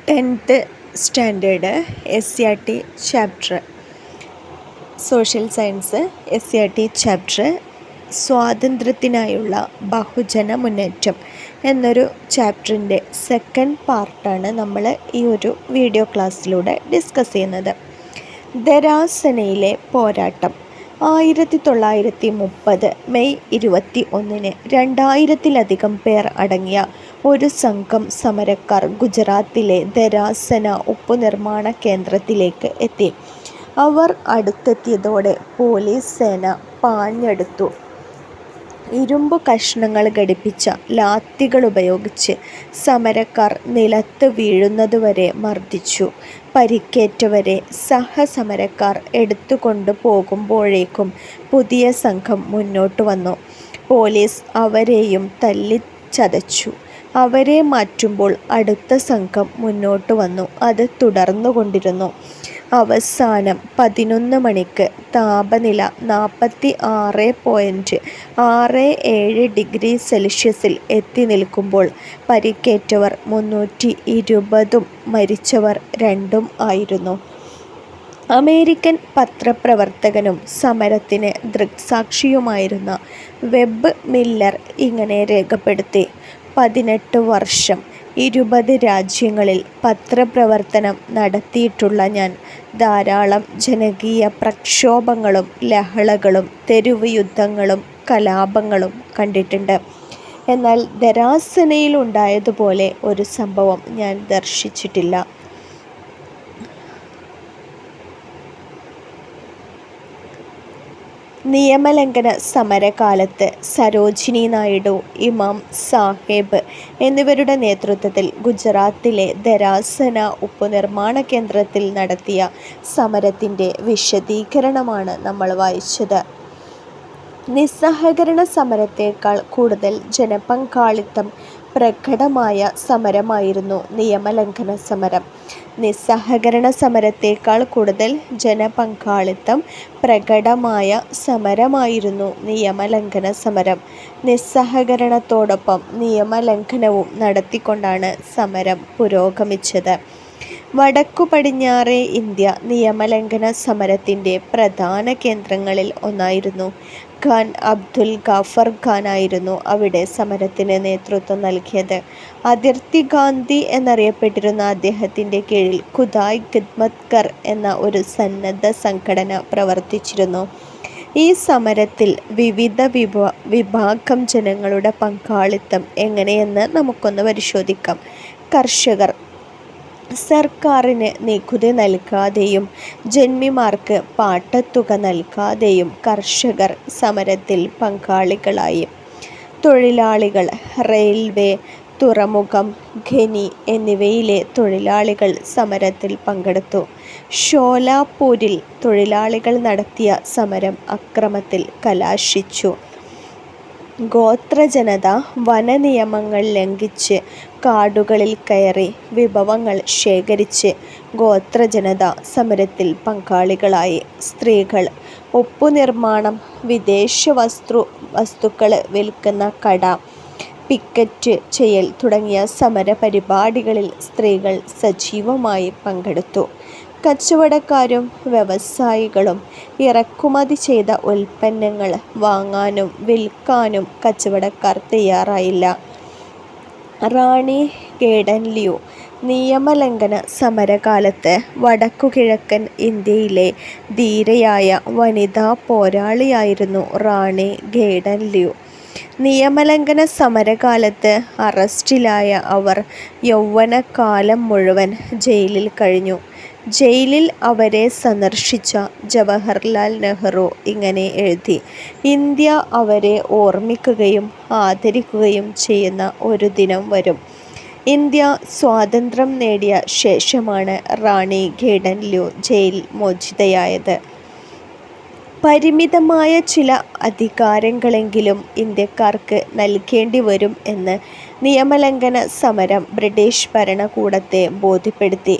10th standard SCRT chapter social science SCRT chapter സ്വാതന്ത്ര്യത്തിനായുള്ള ബഹുജന മുന്നേറ്റം എന്നൊരു ചാപ്റ്ററിൻ്റെ സെക്കൻഡ് പാർട്ടാണ് നമ്മൾ ഈ ഒരു വീഡിയോ ക്ലാസ്സിലൂടെ ഡിസ്കസ് ചെയ്യുന്നത്. ധരാസനയിലെ പോരാട്ടം 1930 മെയ് 21 2000-ലധികം പേർ അടങ്ങിയ ഒരു സംഘം സമരക്കാർ ഗുജറാത്തിലെ ധരാസന ഉപ്പുനിർമ്മാണ കേന്ദ്രത്തിലേക്ക് എത്തി. അവർ അടുത്തെത്തിയതോടെ പോലീസ് സേന പാഞ്ഞടുത്തു. ഇരുമ്പു കഷ്ണങ്ങൾ ഘടിപ്പിച്ച ലാത്തികളുപയോഗിച്ച് സമരക്കാർ നിലത്ത് വീഴുന്നതുവരെ മർദ്ദിച്ചു. പരിക്കേറ്റവരെ സഹസമരക്കാർ എടുത്തുകൊണ്ടു പോകുമ്പോഴേക്കും പുതിയ സംഘം മുന്നോട്ട് വന്നു. പോലീസ് അവരെയും തല്ലിച്ചതച്ചു. അവരെ മാറ്റുമ്പോൾ അടുത്ത സംഘം മുന്നോട്ട് വന്നു. അത് തുടർന്നുകൊണ്ടിരുന്നു. അവസാനം 11 മണിക്ക് താപനില 46.67 ഡിഗ്രി സെൽഷ്യസിൽ എത്തി നിൽക്കുമ്പോൾ പരിക്കേറ്റവർ 320 മരിച്ചവർ 2 ആയിരുന്നു. അമേരിക്കൻ പത്രപ്രവർത്തകനും സമരത്തിന് ദൃക്സാക്ഷിയുമായിരുന്ന വെബ് മില്ലർ ഇങ്ങനെ രേഖപ്പെടുത്തി: 18 വർഷം 20 രാജ്യങ്ങളിൽ പത്രപ്രവർത്തനം നടത്തിയിട്ടുള്ള ഞാൻ ധാരാളം ജനകീയ പ്രക്ഷോഭങ്ങളും ലഹളകളും തെരുവ് യുദ്ധങ്ങളും കലാപങ്ങളും കണ്ടിട്ടുണ്ട്. എന്നാൽ ധരാസനയിലുണ്ടായതുപോലെ ഒരു സംഭവം ഞാൻ ദർശിച്ചിട്ടില്ല. നിയമലംഘന സമരകാലത്ത് സരോജിനി നായിഡു, ഇമാം സാഹേബ് എന്നിവരുടെ നേതൃത്വത്തിൽ ഗുജറാത്തിലെ ധരാസന ഉപ്പുനിർമ്മാണ കേന്ദ്രത്തിൽ നടത്തിയ സമരത്തിൻ്റെ വിശദീകരണമാണ് നമ്മൾ വായിച്ചത്. നിസ്സഹകരണ സമരത്തേക്കാൾ കൂടുതൽ ജനപങ്കാളിത്തം പ്രകടമായ സമരമായിരുന്നു നിയമലംഘന സമരം. നിസ്സഹകരണ സമരത്തേക്കാൾ കൂടുതൽ ജനപങ്കാളിത്തം പ്രകടമായ സമരമായിരുന്നു നിയമലംഘന സമരം. നിസ്സഹകരണത്തോടൊപ്പം നിയമലംഘനവും നടത്തിക്കൊണ്ടാണ് സമരം പുരോഗമിച്ചത്. വടക്കു പടിഞ്ഞാറേ ഇന്ത്യ നിയമലംഘന സമരത്തിൻ്റെ പ്രധാന കേന്ദ്രങ്ങളിൽ ഒന്നായിരുന്നു. ഖാൻ അബ്ദുൽ ഗാഫർ ഖാനായിരുന്നു അവിടെ സമരത്തിന് നേതൃത്വം നൽകിയത്. അതിർത്തി ഗാന്ധി എന്നറിയപ്പെട്ടിരുന്ന അദ്ദേഹത്തിൻ്റെ കീഴിൽ ഖുദായ് ഖിദ്മത് കർ എന്ന ഒരു സന്നദ്ധ സംഘടന പ്രവർത്തിച്ചിരുന്നു. ഈ സമരത്തിൽ വിവിധ വിഭാഗം ജനങ്ങളുടെ പങ്കാളിത്തം എങ്ങനെയെന്ന് നമുക്കൊന്ന് പരിശോധിക്കാം. കർഷകർ സർക്കാരിന് നികുതി നൽകാതെയും ജന്മിമാർക്ക് പാട്ടത്തുക നൽകാതെയും കർഷകർ സമരത്തിൽ പങ്കാളികളായി. തൊഴിലാളികൾ റെയിൽവേ, തുറമുഖം, ഖനി എന്നിവയിലെ തൊഴിലാളികൾ സമരത്തിൽ പങ്കെടുത്തു. ഷോലാപൂരിൽ തൊഴിലാളികൾ നടത്തിയ സമരം അക്രമത്തിൽ കലാശിച്ചു. ഗോത്രജനത വനനിയമങ്ങൾ ലംഘിച്ച് കാടുകളിൽ കയറി വിഭവങ്ങൾ ശേഖരിച്ച് ഗോത്രജനത സമരത്തിൽ പങ്കാളികളായി. സ്ത്രീകൾ ഉപ്പുനിർമ്മാണം, വിദേശ വസ്തുക്കൾ വിൽക്കുന്ന കട, പിക്കറ്റ് ചെയ്യൽ തുടങ്ങിയ സമര പരിപാടികളിൽ സ്ത്രീകൾ സജീവമായി പങ്കെടുത്തു. കച്ചവടക്കാരും വ്യവസായികളും ഇറക്കുമതി ചെയ്ത ഉൽപ്പന്നങ്ങൾ വാങ്ങാനും വിൽക്കാനും കച്ചവടക്കാർ തയ്യാറായില്ല. റാണി ഗേഡൻലിയു നിയമലംഘന സമരകാലത്ത് വടക്കുകിഴക്കൻ ഇന്ത്യയിലെ ധീരയായ വനിതാ പോരാളിയായിരുന്നു റാണി ഗേഡൻലിയു. നിയമലംഘന സമരകാലത്ത് അറസ്റ്റിലായ അവർ യൗവനകാലം മുഴുവൻ ജയിലിൽ കഴിഞ്ഞു. ജയിലിൽ അവരെ സന്ദർശിച്ച ജവഹർലാൽ നെഹ്റു ഇങ്ങനെ എഴുതി: ഇന്ത്യ അവരെ ഓർമ്മിക്കുകയും ആദരിക്കുകയും ചെയ്യുന്ന ഒരു ദിനം വരും. ഇന്ത്യ സ്വാതന്ത്ര്യം നേടിയ ശേഷമാണ് റാണി ഗേഡൻലിയു ജയിൽ മോചിതയായത്. പരിമിതമായ ചില അധികാരങ്ങളെങ്കിലും ഇന്ത്യക്കാർക്ക് നൽകേണ്ടി വരും എന്ന് നിയമലംഘന സമരം ബ്രിട്ടീഷ് ഭരണകൂടത്തെ ബോധ്യപ്പെടുത്തി.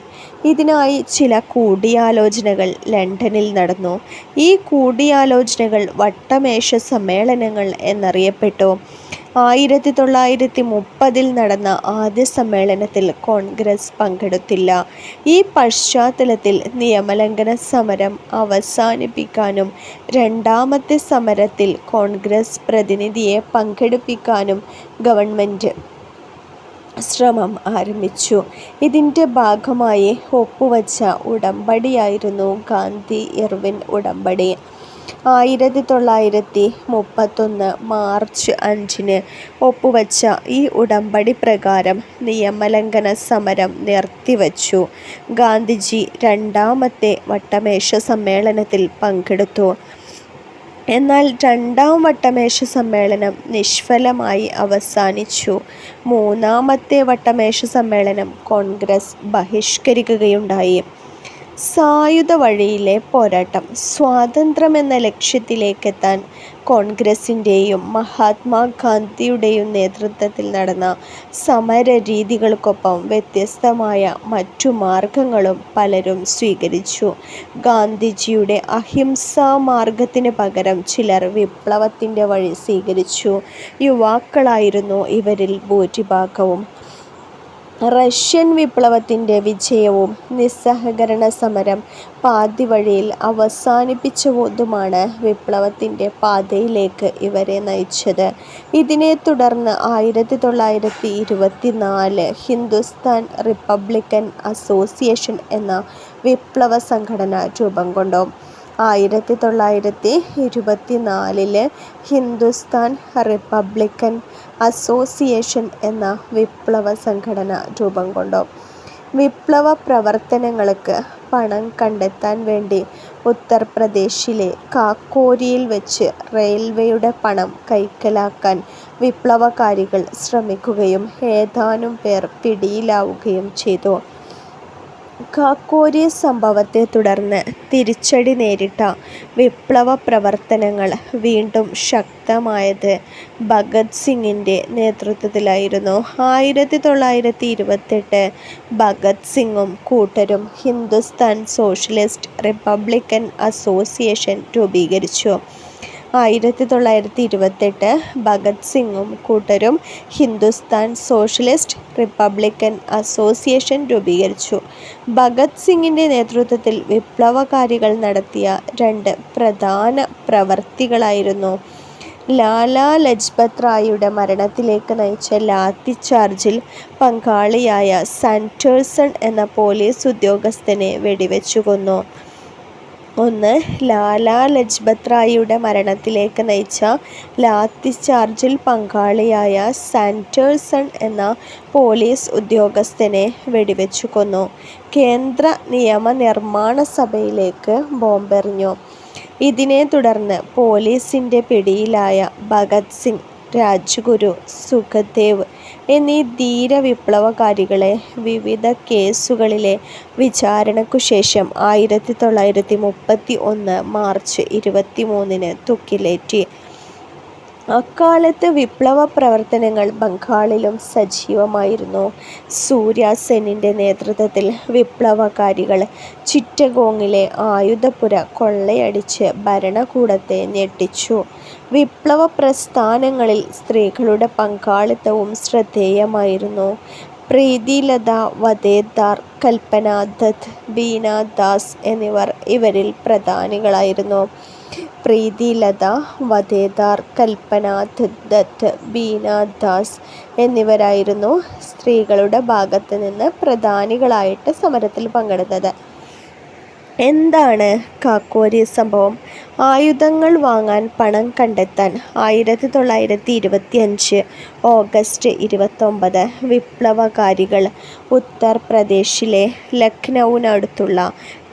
ഇതിനായി ചില കൂടിയാലോചനകൾ ലണ്ടനിൽ നടന്നു. ഈ കൂടിയാലോചനകൾ വട്ടമേശ സമ്മേളനങ്ങൾ എന്നറിയപ്പെട്ടു. 1930 നടന്ന ആദ്യ സമ്മേളനത്തിൽ കോൺഗ്രസ് പങ്കെടുത്തില്ല. ഈ പശ്ചാത്തലത്തിൽ നിയമലംഘന സമരം അവസാനിപ്പിക്കാനും രണ്ടാമത്തെ സമരത്തിൽ കോൺഗ്രസ് പ്രതിനിധിയെ പങ്കെടുപ്പിക്കാനും ഗവൺമെന്റ് ശ്രമം ആരംഭിച്ചു. ഇതിന്റെ ഭാഗമായി ഒപ്പുവച്ച ഉടമ്പടിയായിരുന്നു ഗാന്ധി-ഇർവിൻ ഉടമ്പടി. 1931 മാർച്ച് 5 ഒപ്പുവച്ച ഈ ഉടമ്പടി പ്രകാരം നിയമലംഘന സമരം നിർത്തിവച്ചു. ഗാന്ധിജി രണ്ടാമത്തെ വട്ടമേശ സമ്മേളനത്തിൽ പങ്കെടുത്തു. എന്നാൽ രണ്ടാം വട്ടമേശ സമ്മേളനം നിഷ്ഫലമായി അവസാനിച്ചു. മൂന്നാമത്തെ വട്ടമേശ സമ്മേളനം കോൺഗ്രസ് ബഹിഷ്കരിക്കുകയുണ്ടായി. സായുധ വഴിയിലെ പോരാട്ടം. സ്വാതന്ത്ര്യമെന്ന ലക്ഷ്യത്തിലേക്കെത്താൻ കോൺഗ്രസിൻ്റെയും മഹാത്മാഗാന്ധിയുടെയും നേതൃത്വത്തിൽ നടന്ന സമരരീതികൾക്കൊപ്പം വ്യത്യസ്തമായ മറ്റു മാർഗങ്ങളും പലരും സ്വീകരിച്ചു. ഗാന്ധിജിയുടെ അഹിംസാ മാർഗത്തിന് പകരം ചിലർ വിപ്ലവത്തിൻ്റെ വഴി സ്വീകരിച്ചു. യുവാക്കളായിരുന്നു ഇവരിൽ ഭൂരിഭാഗവും. റഷ്യൻ വിപ്ലവത്തിൻ്റെ വിജയവും നിസ്സഹകരണ സമരം പാതിവഴിയിൽ അവസാനിപ്പിച്ചതുമാണ് വിപ്ലവത്തിൻ്റെ പാതയിലേക്ക് ഇവരെ നയിച്ചത്. ഇതിനെ തുടർന്ന് 1924 ഹിന്ദുസ്ഥാൻ റിപ്പബ്ലിക്കൻ അസോസിയേഷൻ എന്ന വിപ്ലവ സംഘടന രൂപം കൊണ്ടു. 1924 ഹിന്ദുസ്ഥാൻ റിപ്പബ്ലിക്കൻ അസോസിയേഷൻ എന്ന വിപ്ലവ സംഘടന രൂപം കൊണ്ടു. വിപ്ലവ പ്രവർത്തനങ്ങൾക്ക് പണം കണ്ടെത്താൻ വേണ്ടി ഉത്തർപ്രദേശിലെ കാക്കോരിയിൽ വെച്ച് റെയിൽവേയുടെ പണം കൈക്കലാക്കാൻ വിപ്ലവകാരികൾ ശ്രമിക്കുകയും ഏതാനും പേർ പിടിയിലാവുകയും ചെയ്തു. കാക്കോരി സംഭവത്തെ തുടർന്ന് തിരിച്ചടി നേരിട്ട വിപ്ലവ പ്രവർത്തനങ്ങൾ വീണ്ടും ശക്തമായത് ഭഗത് സിംഗിൻ്റെ നേതൃത്വത്തിലായിരുന്നു. 1928 ഭഗത് സിംഗും കൂട്ടരും ഹിന്ദുസ്ഥാൻ സോഷ്യലിസ്റ്റ് റിപ്പബ്ലിക്കൻ അസോസിയേഷൻ രൂപീകരിച്ചു. 1928 ഭഗത് സിംഗും കൂട്ടരും ഹിന്ദുസ്ഥാൻ സോഷ്യലിസ്റ്റ് റിപ്പബ്ലിക്കൻ അസോസിയേഷൻ രൂപീകരിച്ചു. ഭഗത് സിംഗിൻ്റെ നേതൃത്വത്തിൽ വിപ്ലവകാരികൾ നടത്തിയ രണ്ട് പ്രധാന പ്രവർത്തികളായിരുന്നു ലാലാ ലജ്പത് റായിയുടെ മരണത്തിലേക്ക് നയിച്ച ലാത്തി ചാർജിൽ പങ്കാളിയായ സാൻഡേഴ്സൺ എന്ന പോലീസ് ഉദ്യോഗസ്ഥനെ വെടിവെച്ചു കൊന്നു. ഒന്ന്, ലാലാ ലജ്പത് റായിയുടെ മരണത്തിലേക്ക് നയിച്ച ലാത്തിചാർജിൽ പങ്കാളിയായ സാൻഡേഴ്സൺ എന്ന പോലീസ് ഉദ്യോഗസ്ഥനെ വെടിവെച്ചു കൊന്നു. കേന്ദ്ര നിയമനിർമ്മാണ സഭയിലേക്ക് ബോംബെറിഞ്ഞു. ഇതിനെ തുടർന്ന് പോലീസിൻ്റെ പിടിയിലായ ഭഗത് സിംഗ്, രാജ്ഗുരു, സുഖദേവ് എന്നീ ധീര വിപ്ലവകാരികളെ വിവിധ കേസുകളിലെ വിചാരണയ്ക്കുശേഷം 1931 മാർച്ച് 23 തൂക്കിലേറ്റി. അക്കാലത്ത് വിപ്ലവ പ്രവർത്തനങ്ങൾ ബംഗാളിലും സജീവമായിരുന്നു. സൂര്യ സെന്നിൻ്റെ നേതൃത്വത്തിൽ വിപ്ലവകാരികൾ ചിറ്റഗോങ്ങിലെ ആയുധപുര കൊള്ളയടിച്ച് ഭരണകൂടത്തെ ഞെട്ടിച്ചു. വിപ്ലവ പ്രസ്ഥാനങ്ങളിൽ സ്ത്രീകളുടെ പങ്കാളിത്തവും ശ്രദ്ധേയമായിരുന്നു. പ്രീതിലത വധേദാർ, കൽപ്പന ദത്ത്, ബീന ദാസ് എന്നിവർ ഇവരിൽ പ്രധാനികളായിരുന്നു. പ്രീതിലത വധേദാർ, കൽപ്പന ദത്ത്, ബീന ദാസ് എന്നിവരായിരുന്നു സ്ത്രീകളുടെ ഭാഗത്ത് നിന്ന് പ്രധാനികളായിട്ട് സമരത്തിൽ പങ്കെടുത്തത്. എന്താണ് കാക്കോരി സംഭവം? ആയുധങ്ങൾ വാങ്ങാൻ പണം കണ്ടെത്താൻ 1925 ഓഗസ്റ്റ് 29 വിപ്ലവകാരികൾ ഉത്തർപ്രദേശിലെ ലക്നൌവിനടുത്തുള്ള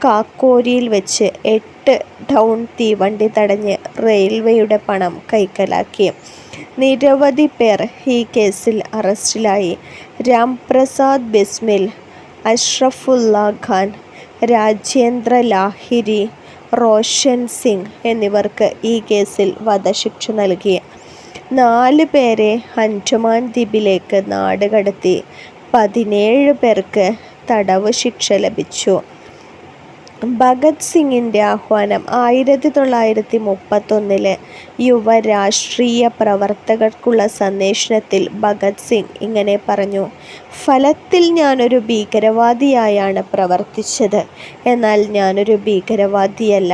കാക്കോരിയിൽ വെച്ച് 8 ടൗൺ തീവണ്ടി തടഞ്ഞ് റെയിൽവേയുടെ പണം കൈക്കലാക്കി. നിരവധി പേർ ഈ കേസിൽ അറസ്റ്റിലായി. രാംപ്രസാദ് ബിസ്മിൽ, അഷ്റഫുല്ല ഖാൻ, രാജേന്ദ്ര ലാഹിരി, റോഷൻ സിംഗ് എന്നിവർക്ക് ഈ കേസിൽ വധശിക്ഷ നൽകി. 4 പേരെ അൻഡമാൻ ദ്വീപിലേക്ക് നാടുകടത്തി. 17 പേർക്ക് തടവ് ശിക്ഷ ലഭിച്ചു. ഭഗത് സിംഗിൻ്റെ ആഹ്വാനം 1931 യുവ രാഷ്ട്രീയ പ്രവർത്തകർക്കുള്ള സന്ദേശത്തിൽ ഭഗത് സിംഗ് ഇങ്ങനെ പറഞ്ഞു: ഫലത്തിൽ ഞാനൊരു ഭീകരവാദിയായാണ് പ്രവർത്തിച്ചത്, എന്നാൽ ഞാനൊരു ഭീകരവാദിയല്ല.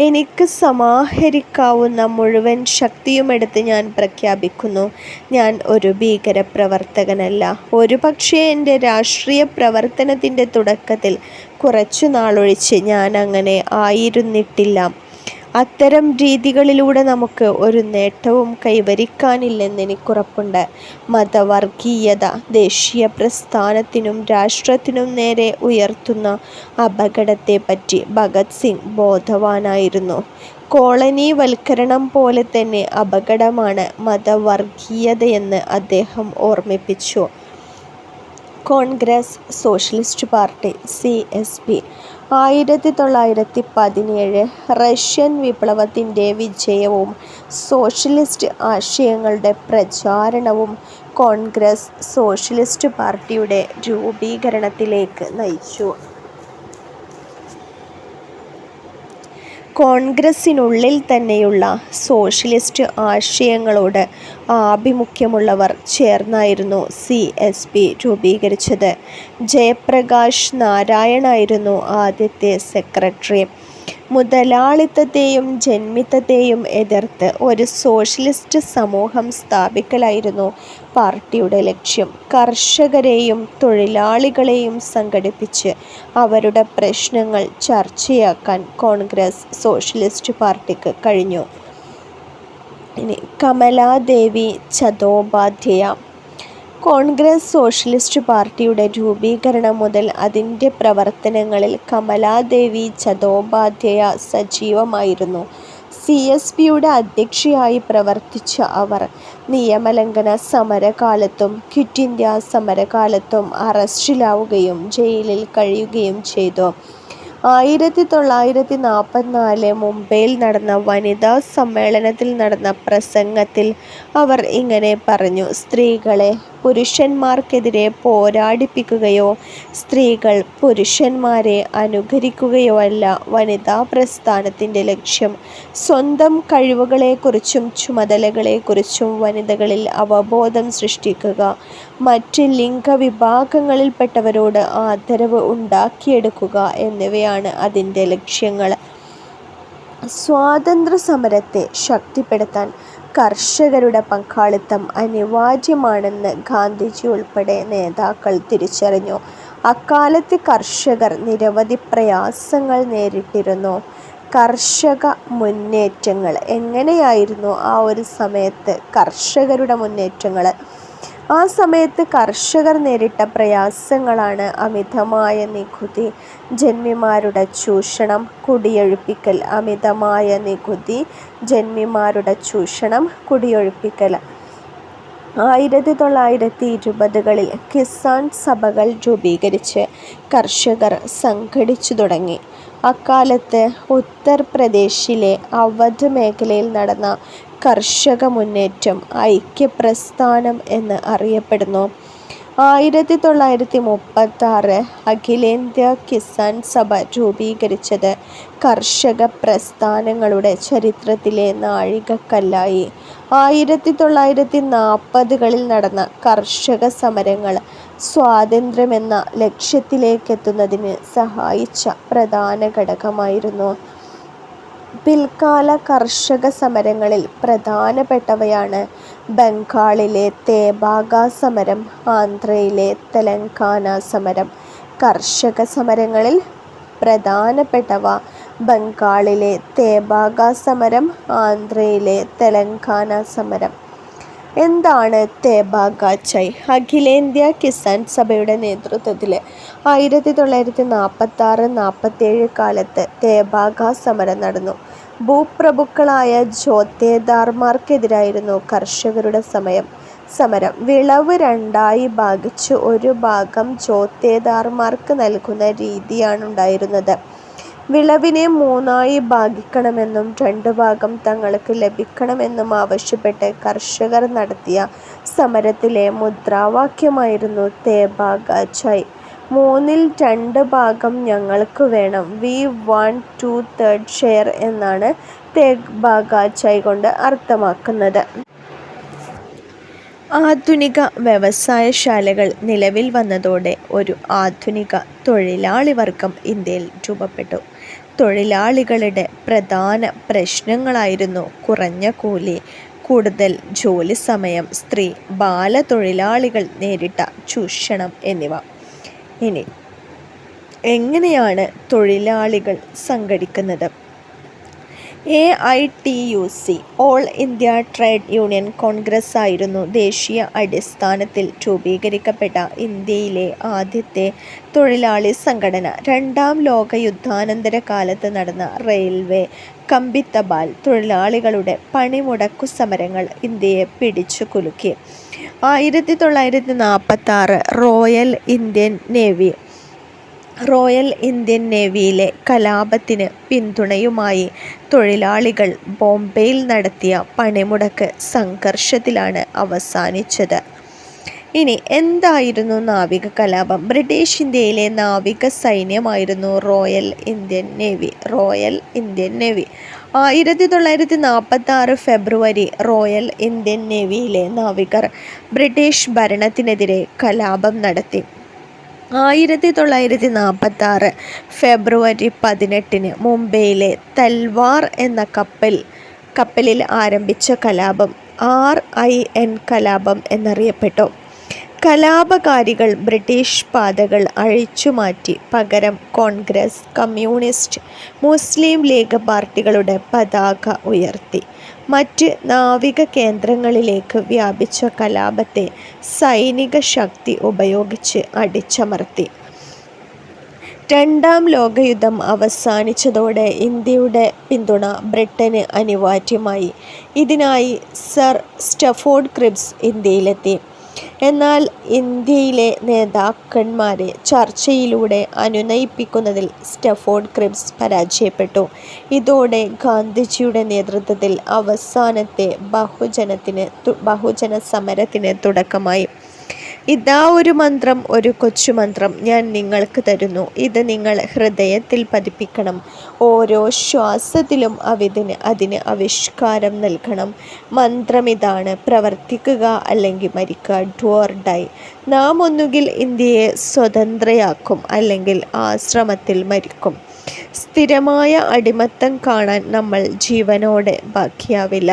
എനിക്ക് സമാഹരിക്കാവുന്ന മുഴുവൻ ശക്തിയുമെടുത്ത് ഞാൻ പ്രഖ്യാപിക്കുന്നു, ഞാൻ ഒരു ഭീകരപ്രവർത്തകനല്ല. ഒരുപക്ഷേ എൻ്റെ രാഷ്ട്രീയ പ്രവർത്തനത്തിൻ്റെ തുടക്കത്തിൽ കുറച്ചുനാളൊഴിച്ച് ഞാൻ അങ്ങനെ ആയിരുന്നിട്ടില്ല. അത്തരം രീതികളിലൂടെ നമുക്ക് ഒരു നേട്ടവും കൈവരിക്കാനില്ലെന്നെനിക്കുറപ്പുണ്ട്. മതവർഗീയത ദേശീയ പ്രസ്ഥാനത്തിനും രാഷ്ട്രത്തിനും നേരെ ഉയർത്തുന്ന അപകടത്തെപ്പറ്റി ഭഗത് സിംഗ് ബോധവാനായിരുന്നു. കോളനിവൽക്കരണം പോലെ തന്നെ അപകടമാണ് മതവർഗീയതയെന്ന് അദ്ദേഹം ഓർമ്മിപ്പിച്ചു. കോൺഗ്രസ് സോഷ്യലിസ്റ്റ് പാർട്ടി (CSP) 1917 റഷ്യൻ വിപ്ലവത്തിൻ്റെ വിജയവും സോഷ്യലിസ്റ്റ് ആശയങ്ങളുടെ പ്രചാരണവും കോൺഗ്രസ് സോഷ്യലിസ്റ്റ് പാർട്ടിയുടെ രൂപീകരണത്തിലേക്ക് നയിച്ചു. കോൺഗ്രസിനുള്ളിൽ തന്നെയുള്ള സോഷ്യലിസ്റ്റ് ആശയങ്ങളോട് ആഭിമുഖ്യമുള്ളവർ ചേർന്നായിരുന്നു CSP രൂപീകരിച്ചത്. ജയപ്രകാശ് നാരായണായിരുന്നു ആദ്യത്തെ സെക്രട്ടറി. മുതലാളിത്തത്തെയും ജന്മിത്തത്തെയും എതിർത്ത് ഒരു സോഷ്യലിസ്റ്റ് സമൂഹം സ്ഥാപിക്കലായിരുന്നു പാർട്ടിയുടെ ലക്ഷ്യം. കർഷകരെയും തൊഴിലാളികളെയും സംഘടിപ്പിച്ച് അവരുടെ പ്രശ്നങ്ങൾ ചർച്ചയാക്കാൻ കോൺഗ്രസ് സോഷ്യലിസ്റ്റ് പാർട്ടിക്ക് കഴിഞ്ഞു. കമലാദേവി ചതോപാധ്യായ. കോൺഗ്രസ് സോഷ്യലിസ്റ്റ് പാർട്ടിയുടെ രൂപീകരണം മുതൽ അതിൻ്റെ പ്രവർത്തനങ്ങളിൽ കമലാദേവി ചതോപാധ്യായ സജീവമായിരുന്നു. CSPയുടെ അധ്യക്ഷയായി പ്രവർത്തിച്ച അവർ നിയമലംഘന സമരകാലത്തും ക്വിറ്റ് ഇന്ത്യ സമരകാലത്തും അറസ്റ്റിലാവുകയും ജയിലിൽ കഴിയുകയും ചെയ്തു. 1944 മുംബൈയിൽ നടന്ന വനിതാ സമ്മേളനത്തിൽ നടന്ന പ്രസംഗത്തിൽ അവർ ഇങ്ങനെ പറഞ്ഞു: സ്ത്രീകളെ പുരുഷന്മാർക്കെതിരെ പോരാടിപ്പിക്കുകയോ സ്ത്രീകൾ പുരുഷന്മാരെ അനുകരിക്കുകയോ അല്ല വനിതാ പ്രസ്ഥാനത്തിൻ്റെ ലക്ഷ്യം. സ്വന്തം കഴിവുകളെക്കുറിച്ചും ചുമതലകളെക്കുറിച്ചും വനിതകളിൽ അവബോധം സൃഷ്ടിക്കുക, മറ്റ് ലിംഗവിഭാഗങ്ങളിൽപ്പെട്ടവരോട് ആദരവ് ഉണ്ടാക്കിയെടുക്കുക എന്നിവയാണ് അതിൻ്റെ ലക്ഷ്യങ്ങൾ. സ്വാതന്ത്ര്യസമരത്തെ ശക്തിപ്പെടുത്താൻ കർഷകരുടെ പങ്കാളിത്തം അനിവാര്യമാണെന്ന് ഗാന്ധിജി ഉൾപ്പെടെ നേതാക്കൾ തിരിച്ചറിഞ്ഞു. അക്കാലത്ത് കർഷകർ നിരവധി പ്രയാസങ്ങൾ നേരിട്ടിരുന്നു. കർഷക മുന്നേറ്റങ്ങൾ എങ്ങനെയായിരുന്നു ആ ഒരു സമയത്ത് കർഷകരുടെ മുന്നേറ്റങ്ങൾ? ആ സമയത്ത് കർഷകർ നേരിട്ട പ്രയാസങ്ങളാണ് അമിതമായ നികുതി, ജന്മിമാരുടെ ചൂഷണം, കുടിയൊഴിപ്പിക്കൽ. അമിതമായ നികുതി, ജന്മിമാരുടെ ചൂഷണം, കുടിയൊഴിപ്പിക്കൽ. 1920കളിൽ കിസാൻ സഭകൾ രൂപീകരിച്ച് കർഷകർ സംഘടിച്ചു തുടങ്ങി. അക്കാലത്ത് ഉത്തർപ്രദേശിലെ അവധ് മേഖലയിൽ നടന്ന കർഷക മുന്നേറ്റം ഐക്യപ്രസ്ഥാനം എന്ന് അറിയപ്പെടുന്നു. 1936 അഖിലേന്ത്യാ കിസാൻ സഭ രൂപീകരിച്ചത് കർഷക പ്രസ്ഥാനങ്ങളുടെ ചരിത്രത്തിലെ നാഴികക്കല്ലായി. 1940കളിൽ നടന്ന കർഷക സമരങ്ങൾ സ്വാതന്ത്ര്യമെന്ന ലക്ഷ്യത്തിലേക്കെത്തുന്നതിന് സഹായിച്ച പ്രധാന ഘടകമായിരുന്നു. പിൽക്കാല കർഷക സമരങ്ങളിൽ പ്രധാനപ്പെട്ടവയാണ് ബംഗാളിലെ തേബാഗ സമരം, ആന്ധ്രയിലെ തെലങ്കാന സമരം. കർഷക സമരങ്ങളിൽ പ്രധാനപ്പെട്ടവ ബംഗാളിലെ തേബാഗ സമരം, ആന്ധ്രയിലെ തെലങ്കാന സമരം. എന്താണ് തേബാഗ ചൈ? അഖിലേന്ത്യാ കിസാൻ സഭയുടെ നേതൃത്വത്തിൽ 1946-47 കാലത്ത് തേബാഗ സമരം നടന്നു. ഭൂപ്രഭുക്കളായ ജോത്തേദാർമാർക്കെതിരായിരുന്നു കർഷകരുടെ സമരം. വിളവ് രണ്ടായി ഭാഗിച്ച് ഒരു ഭാഗം ജോത്തേദാർമാർക്ക് നൽകുന്ന രീതിയാണുണ്ടായിരുന്നത്. വിളവിനെ മൂന്നായി ഭാഗിക്കണമെന്നും 2 ഭാഗം തങ്ങൾക്ക് ലഭിക്കണമെന്നും ആവശ്യപ്പെട്ട് കർഷകർ നടത്തിയ സമരത്തിലെ മുദ്രാവാക്യമായിരുന്നു തേബാഗ ചൈ. 2/3 ഞങ്ങൾക്ക് വേണം. വി വാണ്ട് 2/3 ഷെയർ എന്നാണ് തേഗ് ബഗാച്ചായ് കൊണ്ട് അർത്ഥമാക്കുന്നത്. ആധുനിക വ്യവസായശാലകൾ നിലവിൽ വന്നതോടെ ഒരു ആധുനിക തൊഴിലാളി വർഗം ഇന്ത്യയിൽ രൂപപ്പെട്ടു. തൊഴിലാളികളുടെ പ്രധാന പ്രശ്നങ്ങളായിരുന്നു കുറഞ്ഞ കൂലി, കൂടുതൽ ജോലി സമയം, സ്ത്രീ ബാലതൊഴിലാളികൾ നേരിട്ട ചൂഷണം എന്നിവ. ഇനി എങ്ങനെയാണ് തൊഴിലാളികൾ സംഘടിക്കുന്നത്? AITUC all India trade union Congress ആയിരുന്നു ദേശീയ അടിസ്ഥാനത്തിൽ രൂപീകരിക്കപ്പെട്ട ഇന്ത്യയിലെ ആദ്യത്തെ തൊഴിലാളി സംഘടന. രണ്ടാം ലോക യുദ്ധാനന്തര കാലത്ത് നടന്ന റെയിൽവേ കമ്പിത്തപാൽ തൊഴിലാളികളുടെ പണിമുടക്കു സമരങ്ങൾ ഇന്ത്യയെ പിടിച്ചു കുലുക്കി. 1946 റോയൽ ഇന്ത്യൻ നേവിയിലെ കലാപത്തിന് പിന്തുണയുമായി തൊഴിലാളികൾ ബോംബെയിൽ നടത്തിയ പണിമുടക്ക് സംഘർഷത്തിലാണ് അവസാനിച്ചത്. ഇനി എന്തായിരുന്നു നാവിക കലാപം? ബ്രിട്ടീഷ് ഇന്ത്യയിലെ നാവിക സൈന്യമായിരുന്നു റോയൽ ഇന്ത്യൻ നേവി. 1946 ഫെബ്രുവരി റോയൽ ഇന്ത്യൻ നേവിയിലെ നാവികർ ബ്രിട്ടീഷ് ഭരണത്തിനെതിരെ കലാപം നടത്തി. 1946 ഫെബ്രുവരി 18 മുംബൈയിലെ തൽവാർ എന്ന കപ്പലിൽ ആരംഭിച്ച കലാപം RIN കലാപം എന്നറിയപ്പെട്ടു. കലാപകാരികൾ ബ്രിട്ടീഷ് പാതകൾ അഴിച്ചുമാറ്റി പകരം കോൺഗ്രസ്, കമ്മ്യൂണിസ്റ്റ്, മുസ്ലിം ലീഗ് പാർട്ടികളുടെ പതാക ഉയർത്തി. മറ്റ് നാവിക കേന്ദ്രങ്ങളിലേക്ക് വ്യാപിച്ച കലാപത്തെ സൈനിക ശക്തി ഉപയോഗിച്ച് അടിച്ചമർത്തി. രണ്ടാം ലോകയുദ്ധം അവസാനിച്ചതോടെ ഇന്ത്യയുടെ പിന്തുണ ബ്രിട്ടന് അനിവാര്യമായി. ഇതിനായി സർ സ്റ്റഫോർഡ് ക്രിബ്സ് ഇന്ത്യയിലെത്തി. എന്നാൽ ഇന്ത്യയിലെ നേതാക്കന്മാരെ ചർച്ചയിലൂടെ അനുനയിപ്പിക്കുന്നതിൽ സ്റ്റഫോർഡ് ക്രിബ്സ് പരാജയപ്പെട്ടു. ഇതോടെ ഗാന്ധിജിയുടെ നേതൃത്വത്തിൽ അവസാനത്തെ ബഹുജന സമരത്തിന് തുടക്കമായി. ഇതാ ഒരു മന്ത്രം, ഒരു കൊച്ചുമന്ത്രം ഞാൻ നിങ്ങൾക്ക് തരുന്നു. ഇത് നിങ്ങൾ ഹൃദയത്തിൽ പതിപ്പിക്കണം. ഓരോ ശ്വാസത്തിലും അതിന് ആവിഷ്കാരം നൽകണം. മന്ത്രമിതാണ്: പ്രവർത്തിക്കുക അല്ലെങ്കിൽ മരിക്കുക. Do or die. നാം ഒന്നുകിൽ ഇന്ത്യയെ സ്വതന്ത്രയാക്കും അല്ലെങ്കിൽ ആശ്രമത്തിൽ മരിക്കും. സ്ഥിരമായ അടിമത്തം കാണാൻ നമ്മൾ ജീവനോടെ ബാക്കിയാവില്ല.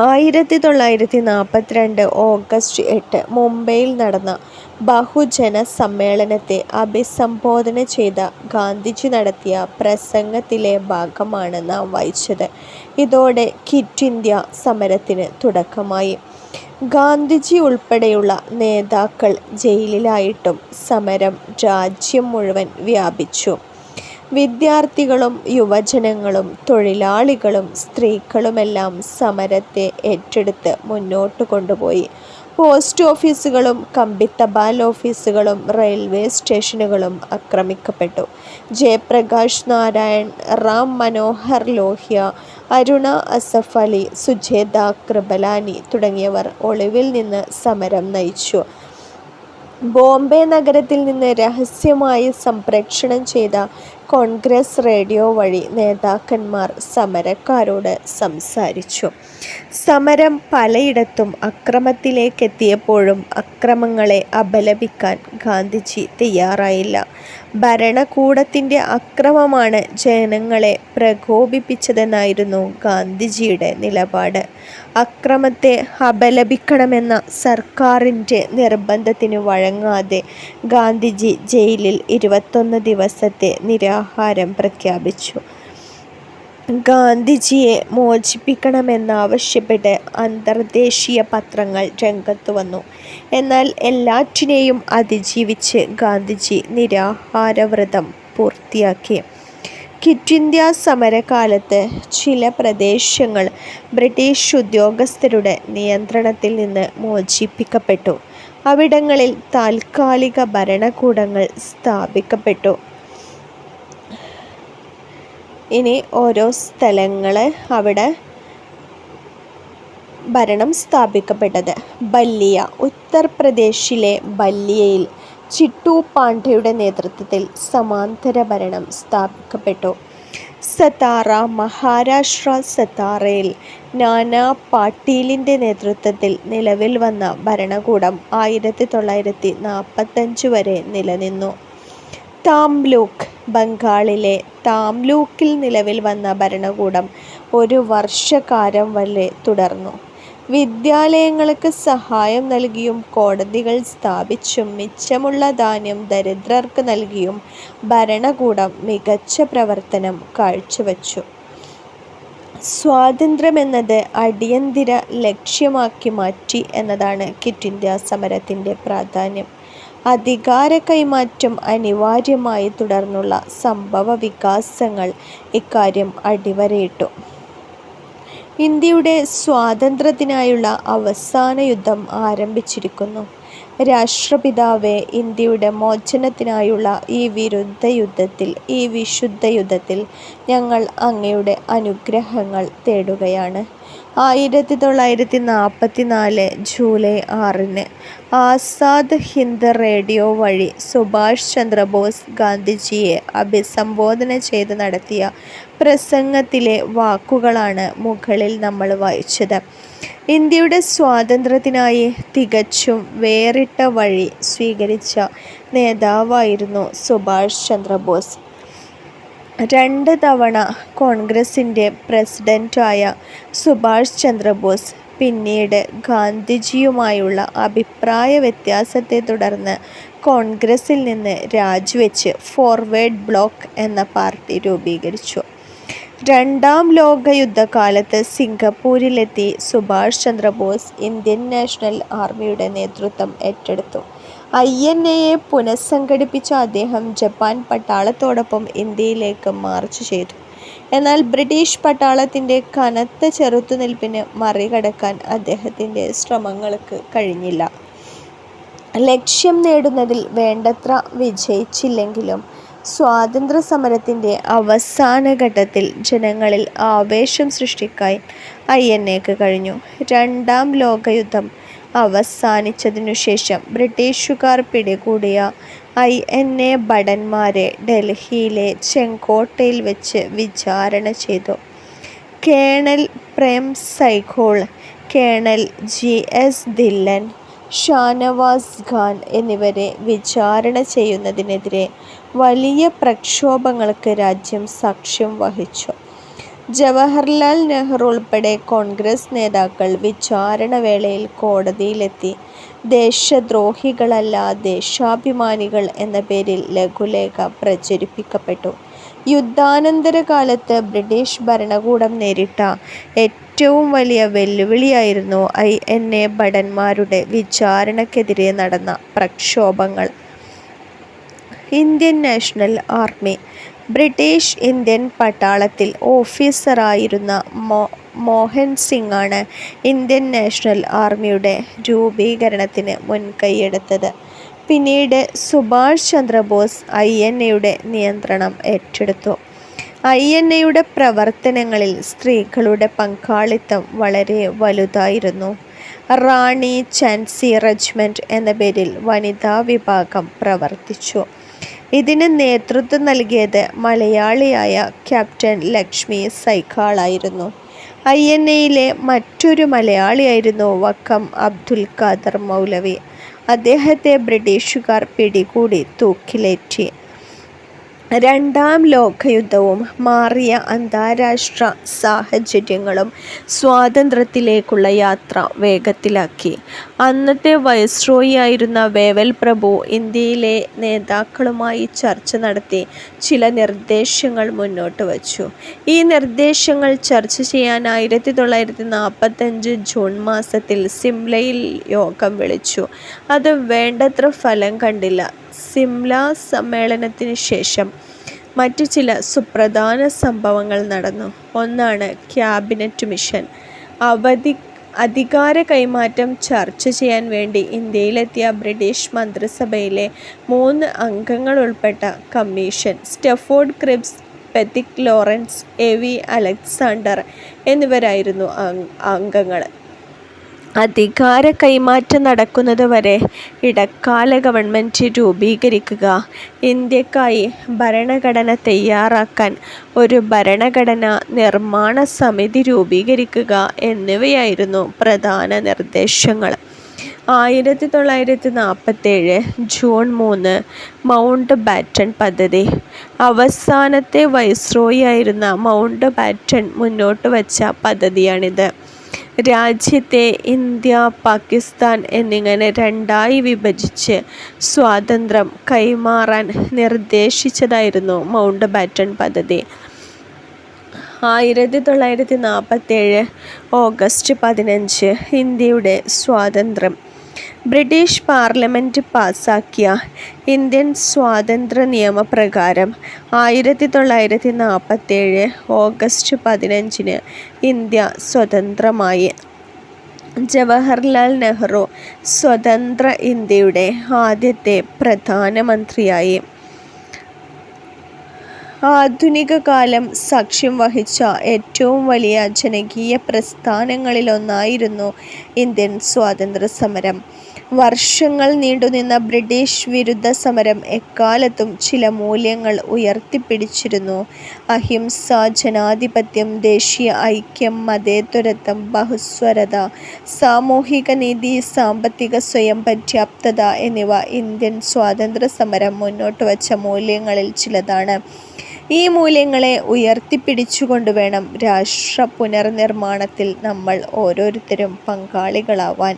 1942 ഓഗസ്റ്റ് 8 മുംബൈയിൽ നടന്ന ബഹുജന സമ്മേളനത്തെ അഭിസംബോധന ചെയ്ത ഗാന്ധിജി നടത്തിയ പ്രസംഗത്തിലെ ഭാഗമാണ് നാം വായിച്ചത്. ഇതോടെ ക്വിറ്റ് ഇന്ത്യ സമരത്തിന് തുടക്കമായി. ഗാന്ധിജി ഉൾപ്പെടെയുള്ള നേതാക്കൾ ജയിലിലായിട്ടും സമരം രാജ്യം മുഴുവൻ വ്യാപിച്ചു. വിദ്യാർത്ഥികളും യുവജനങ്ങളും തൊഴിലാളികളും സ്ത്രീകളുമെല്ലാം സമരത്തെ ഏറ്റെടുത്ത് മുന്നോട്ട് കൊണ്ടുപോയി. പോസ്റ്റ് ഓഫീസുകളും കമ്പിത്തപാൽ ഓഫീസുകളും റെയിൽവേ സ്റ്റേഷനുകളും ആക്രമിക്കപ്പെട്ടു. ജയപ്രകാശ് നാരായൺ, റാം മനോഹർ ലോഹ്യ, അരുണ അസഫ് അലി, സുചേത കൃപലാനി തുടങ്ങിയവർ ഒളിവിൽ നിന്ന് സമരം നയിച്ചു. ബോംബെ നഗരത്തിൽ നിന്ന് രഹസ്യമായി സംപ്രേഷണം ചെയ്ത കോൺഗ്രസ് റേഡിയോ വഴി നേതാക്കന്മാർ സമരക്കാരോട് സംസാരിച്ചു. സമരം പലയിടത്തും അക്രമത്തിലേക്കെത്തിയപ്പോഴും അക്രമങ്ങളെ അപലപിക്കാൻ ഗാന്ധിജി തയ്യാറായില്ല. ഭരണകൂടത്തിൻ്റെ അക്രമമാണ് ജനങ്ങളെ പ്രകോപിപ്പിച്ചതെന്നായിരുന്നു ഗാന്ധിജിയുടെ നിലപാട്. അക്രമത്തെ അപലപിക്കണമെന്ന സർക്കാരിൻ്റെ നിർബന്ധത്തിന് വഴങ്ങാതെ ഗാന്ധിജി ജയിലിൽ 21 ദിവസത്തെ നിരാഹാരം പ്രഖ്യാപിച്ചു. ഗാന്ധിജിയെ മോചിപ്പിക്കണമെന്നാവശ്യപ്പെട്ട് അന്തർദേശീയ പത്രങ്ങൾ രംഗത്തു വന്നു. എന്നാൽ എല്ലാറ്റിനെയും അതിജീവിച്ച് ഗാന്ധിജി നിരാഹാരവ്രതം പൂർത്തിയാക്കി. ക്വിറ്റ് ഇന്ത്യ സമരകാലത്ത് ചില പ്രദേശങ്ങൾ ബ്രിട്ടീഷ് ഉദ്യോഗസ്ഥരുടെ നിയന്ത്രണത്തിൽ നിന്ന് മോചിപ്പിക്കപ്പെട്ടു. അവിടങ്ങളിൽ താൽക്കാലിക ഭരണകൂടങ്ങൾ സ്ഥാപിക്കപ്പെട്ടു. ഇനി ഓരോ സ്ഥലങ്ങൾ അവിടെ ഭരണം സ്ഥാപിക്കപ്പെട്ടത്. ബല്ലിയ. ഉത്തർപ്രദേശിലെ ബല്ലിയയിൽ ചിട്ടു പാണ്ഡെയുടെ നേതൃത്വത്തിൽ സമാന്തര ഭരണം സ്ഥാപിക്കപ്പെട്ടു. സതാറ മഹാരാഷ്ട്ര സതാറയിൽ നാനാ പാട്ടീലിൻ്റെ നേതൃത്വത്തിൽ നിലവിൽ വന്ന ഭരണകൂടം 1945 വരെ നിലനിന്നു. താംലൂക്ക് ബംഗാളിലെ താംലൂക്കിൽ നിലവിൽ വന്ന ഭരണകൂടം 1 വർഷക്കാലം വരെ തുടർന്നു. വിദ്യാലയങ്ങൾക്ക് സഹായം നൽകിയും കോടതികൾ സ്ഥാപിച്ചും മിച്ചമുള്ള ധാന്യം ദരിദ്രർക്ക് നൽകിയും ഭരണകൂടം മികച്ച പ്രവർത്തനം കാഴ്ചവച്ചു. സ്വാതന്ത്ര്യമെന്നത് അടിയന്തര ലക്ഷ്യമാക്കി മാറ്റി എന്നതാണ് ക്വിറ്റ് ഇന്ത്യ സമരത്തിൻ്റെ പ്രാധാന്യം. അധികാര കൈമാറ്റം അനിവാര്യമായി തുടർന്നുള്ള സംഭവ വികാസങ്ങൾ ഇക്കാര്യം അടിവരയിട്ടു. ഇന്ത്യയുടെ സ്വാതന്ത്ര്യത്തിനായുള്ള അവസാന യുദ്ധം ആരംഭിച്ചിരിക്കുന്നു. രാഷ്ട്രപിതാവേ, ഇന്ത്യയുടെ മോചനത്തിനായുള്ള ഈ വിശുദ്ധ യുദ്ധത്തിൽ ഞങ്ങൾ അങ്ങയുടെ അനുഗ്രഹങ്ങൾ തേടുകയാണ്. 1944 ജൂലൈ 6 ആസാദ് ഹിന്ദ് റേഡിയോ വഴി സുഭാഷ് ചന്ദ്രബോസ് ഗാന്ധിജിയെ അഭിസംബോധന ചെയ്ത് നടത്തിയ പ്രസംഗത്തിലെ വാക്കുകളാണ് മുകളിൽ നമ്മൾ വായിച്ചത്. ഇന്ത്യയുടെ സ്വാതന്ത്ര്യത്തിനായി തികച്ചും വേറിട്ട വഴി സ്വീകരിച്ച നേതാവായിരുന്നു സുഭാഷ് ചന്ദ്രബോസ്. 2 തവണ കോൺഗ്രസിൻ്റെ പ്രസിഡന്റായ സുഭാഷ് ചന്ദ്രബോസ് പിന്നീട് ഗാന്ധിജിയുമായുള്ള അഭിപ്രായ വ്യത്യാസത്തെ തുടർന്ന് കോൺഗ്രസിൽ നിന്ന് രാജിവെച്ച് ഫോർവേഡ് ബ്ലോക്ക് എന്ന പാർട്ടി രൂപീകരിച്ചു. 2ാം ലോക യുദ്ധകാലത്ത് സിംഗപ്പൂരിലെത്തി സുഭാഷ് ചന്ദ്രബോസ് ഇന്ത്യൻ നാഷണൽ ആർമിയുടെ നേതൃത്വം ഏറ്റെടുത്തു. INAയെ പുനഃസംഘടിപ്പിച്ച അദ്ദേഹം ജപ്പാൻ പട്ടാളത്തോടൊപ്പം ഇന്ത്യയിലേക്ക് മാർച്ച് ചെയ്തു. എന്നാൽ ബ്രിട്ടീഷ് പട്ടാളത്തിൻ്റെ കനത്ത ചെറുത്തുനിൽപ്പിന് മറികടക്കാൻ അദ്ദേഹത്തിൻ്റെ ശ്രമങ്ങൾക്ക് കഴിഞ്ഞില്ല. ലക്ഷ്യം നേടുന്നതിൽ വേണ്ടത്ര വിജയിച്ചില്ലെങ്കിലും സ്വാതന്ത്ര്യ സമരത്തിൻ്റെ അവസാന ഘട്ടത്തിൽ ജനങ്ങളിൽ ആവേശം സൃഷ്ടിക്കാൻ INAക്ക് കഴിഞ്ഞു. 2ാം ലോകയുദ്ധം അവസാനിച്ചതിനുശേഷം ബ്രിട്ടീഷുകാർ പിടികൂടിയ INA ഭടന്മാരെ ഡൽഹിയിലെ ചെങ്കോട്ടയിൽ വെച്ച് വിചാരണ ചെയ്തു. Colonel Prem Sahgal, colonel GS Dhillon, Shahnawaz Khan എന്നിവരെ വിചാരണ ചെയ്യുന്നതിനെതിരെ വലിയ പ്രക്ഷോഭങ്ങൾക്ക് രാജ്യം സാക്ഷ്യം വഹിച്ചു. ജവഹർലാൽ നെഹ്റു ഉൾപ്പെടെ കോൺഗ്രസ് നേതാക്കൾ വിചാരണവേളയിൽ കോടതിയിലെത്തി. ദേശദ്രോഹികളല്ല, ദേശാഭിമാനികൾ എന്ന പേരിൽ ലഘുലേഖ പ്രചരിപ്പിക്കപ്പെട്ടു. യുദ്ധാനന്തര കാലത്ത് ബ്രിട്ടീഷ് ഭരണകൂടം നേരിട്ട ഏറ്റവും വലിയ വെല്ലുവിളിയായിരുന്നു INA ഭടന്മാരുടെ വിചാരണക്കെതിരെ നടന്ന പ്രക്ഷോഭങ്ങൾ. Indian national army. British Indian പട്ടാളത്തിൽ ഓഫീസറായിരുന്ന മോഹൻ സിംഗാണ് ഇന്ത്യൻ നാഷണൽ ആർമിയുടെ രൂപീകരണത്തിന് മുൻകൈയെടുത്തത്. പിന്നീട് സുഭാഷ് ചന്ദ്രബോസ് INAയുടെ നിയന്ത്രണം ഏറ്റെടുത്തു. INAയുടെ പ്രവർത്തനങ്ങളിൽ സ്ത്രീകളുടെ പങ്കാളിത്തം വളരെ വലുതായിരുന്നു. റാണി ഝാൻസി റെജിമെന്റ് എന്ന പേരിൽ വനിതാ വിഭാഗം പ്രവർത്തിച്ചു. ഇതിന് നേതൃത്വം നൽകിയത് മലയാളിയായ ക്യാപ്റ്റൻ ലക്ഷ്മി സൈഗാളായിരുന്നു. INAയിലെ മറ്റൊരു മലയാളിയായിരുന്നു വക്കം അബ്ദുൽ ഖാദർ മൗലവി. അദ്ദേഹത്തെ ബ്രിട്ടീഷുകാർ പിടികൂടി തൂക്കിലേറ്റി. 2ാം ലോകയുദ്ധവും മാറിയ അന്താരാഷ്ട്ര സാഹചര്യങ്ങളും സ്വാതന്ത്ര്യത്തിലേക്കുള്ള യാത്ര വേഗത്തിലാക്കി. അന്നത്തെ വൈസ്രോയിയായിരുന്ന വേവൽ പ്രഭു ഇന്ത്യയിലെ നേതാക്കളുമായി ചർച്ച നടത്തി ചില നിർദ്ദേശങ്ങൾ മുന്നോട്ട് വച്ചു. ഈ നിർദ്ദേശങ്ങൾ ചർച്ച ചെയ്യാൻ 1945 ജൂൺ മാസത്തിൽ സിംലയിൽ യോഗം വിളിച്ചു. അത് വേണ്ടത്ര ഫലം കണ്ടില്ല. സിംല സമ്മേളനത്തിന് ശേഷം മറ്റു ചില സുപ്രധാന സംഭവങ്ങൾ നടന്നു. ഒന്നാണ് ക്യാബിനറ്റ് മിഷൻ. അധികാര കൈമാറ്റം ചർച്ച ചെയ്യാൻ വേണ്ടി ഇന്ത്യയിലെത്തിയ ബ്രിട്ടീഷ് മന്ത്രിസഭയിലെ 3 അംഗങ്ങൾ ഉൾപ്പെട്ട commission Stafford Cripps, Pethick Lawrence, AV Alexander എന്നിവരായിരുന്നു അംഗങ്ങൾ. അധികാര കൈമാറ്റം നടക്കുന്നതുവരെ ഇടക്കാല ഗവൺമെൻറ് രൂപീകരിക്കുക, ഇന്ത്യക്കായി ഭരണഘടന തയ്യാറാക്കാൻ ഒരു ഭരണഘടനാ നിർമ്മാണ സമിതി രൂപീകരിക്കുക എന്നിവയായിരുന്നു പ്രധാന നിർദ്ദേശങ്ങൾ. 1947 ജൂൺ 3 മൗണ്ട് ബാറ്റൺ പദ്ധതി. അവസാനത്തെ വൈസ്രോയിയായിരുന്ന മൗണ്ട് ബാറ്റൺ മുന്നോട്ട് വച്ച പദ്ധതിയാണിത്. രാജ്യത്തെ ഇന്ത്യ, പാകിസ്ഥാൻ എന്നിങ്ങനെ രണ്ടായി വിഭജിച്ച് സ്വാതന്ത്ര്യം കൈമാറാൻ നിർദ്ദേശിച്ചതായിരുന്നു മൗണ്ട് ബാറ്റൺ പദ്ധതി. 1947 ഓഗസ്റ്റ് 15 ഇന്ത്യയുടെ സ്വാതന്ത്ര്യം. ബ്രിട്ടീഷ് പാർലമെൻറ്റ് പാസാക്കിയ ഇന്ത്യൻ സ്വാതന്ത്ര്യ നിയമപ്രകാരം 1947 ഓഗസ്റ്റ് 15 ഇന്ത്യ സ്വതന്ത്രമായി. ജവഹർലാൽ നെഹ്റു സ്വതന്ത്ര ഇന്ത്യയുടെ ആദ്യത്തെ പ്രധാനമന്ത്രിയായി. ആധുനിക കാലം സാക്ഷ്യം വഹിച്ച ഏറ്റവും വലിയ ജനകീയ പ്രസ്ഥാനങ്ങളിലൊന്നായിരുന്നു ഇന്ത്യൻ സ്വാതന്ത്ര്യ സമരം. വർഷങ്ങൾ നീണ്ടുനിന്ന ബ്രിട്ടീഷ് വിരുദ്ധ സമരം എക്കാലത്തും ചില മൂല്യങ്ങൾ ഉയർത്തിപ്പിടിച്ചിരുന്നു. അഹിംസ, ജനാധിപത്യം, ദേശീയ ഐക്യം, മതേതരത്വം, ബഹുസ്വരത, സാമൂഹിക നീതി, സാമ്പത്തിക സ്വയം പര്യാപ്തത എന്നിവ ഇന്ത്യൻ സ്വാതന്ത്ര്യ സമരം മുന്നോട്ടുവച്ച മൂല്യങ്ങളിൽ ചിലതാണ്. ഈ മൂല്യങ്ങളെ ഉയർത്തിപ്പിടിച്ചുകൊണ്ട് വേണം രാഷ്ട്ര പുനർനിർമ്മാണത്തിൽ നമ്മൾ ഓരോരുത്തരും പങ്കാളികളാവാൻ.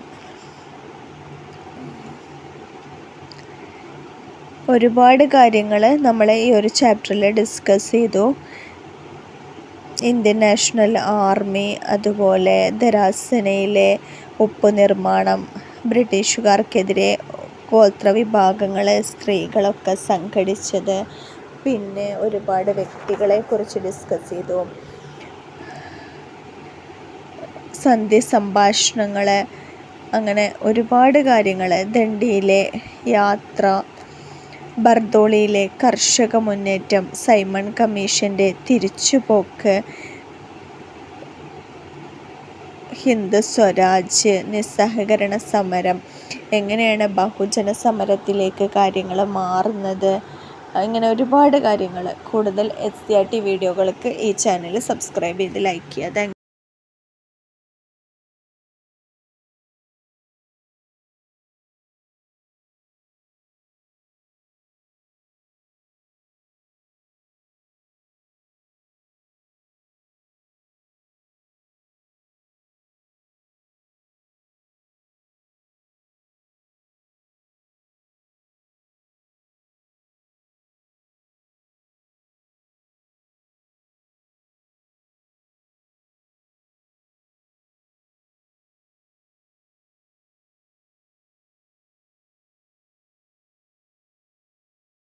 ഒരുപാട് കാര്യങ്ങൾ നമ്മൾ ഈ ഒരു ചാപ്റ്ററിൽ ഡിസ്കസ് ചെയ്തു. ഇന്ത്യൻ നാഷണൽ ആർമി, അതുപോലെ ധരാസനയിലെ ഉപ്പ് നിർമ്മാണം, ബ്രിട്ടീഷുകാർക്കെതിരെ ഗോത്രവിഭാഗങ്ങൾ, സ്ത്രീകളൊക്കെ സംഘടിച്ചത്, പിന്നെ ഒരുപാട് വ്യക്തികളെ കുറിച്ച് ഡിസ്കസ് ചെയ്തു. സന്ധി സംഭാഷണങ്ങൾ, അങ്ങനെ ഒരുപാട് കാര്യങ്ങൾ. ദണ്ഡിയിലെ യാത്ര, ബർദോളിയിലെ കർഷക മുന്നേറ്റം, സൈമൺ കമ്മീഷൻ്റെ തിരിച്ചുപോക്ക്, ഹിന്ദ് സ്വരാജ്, നിസ്സഹകരണ സമരം, എങ്ങനെയാണ് ബഹുജന സമരത്തിലേക്ക് കാര്യങ്ങൾ മാറുന്നത്, ഇങ്ങനെ ഒരുപാട് കാര്യങ്ങൾ. കൂടുതൽ SCRT വീഡിയോകൾക്ക് ഈ ചാനൽ സബ്സ്ക്രൈബ് ചെയ്ത് ലൈക്ക് ചെയ്യുക.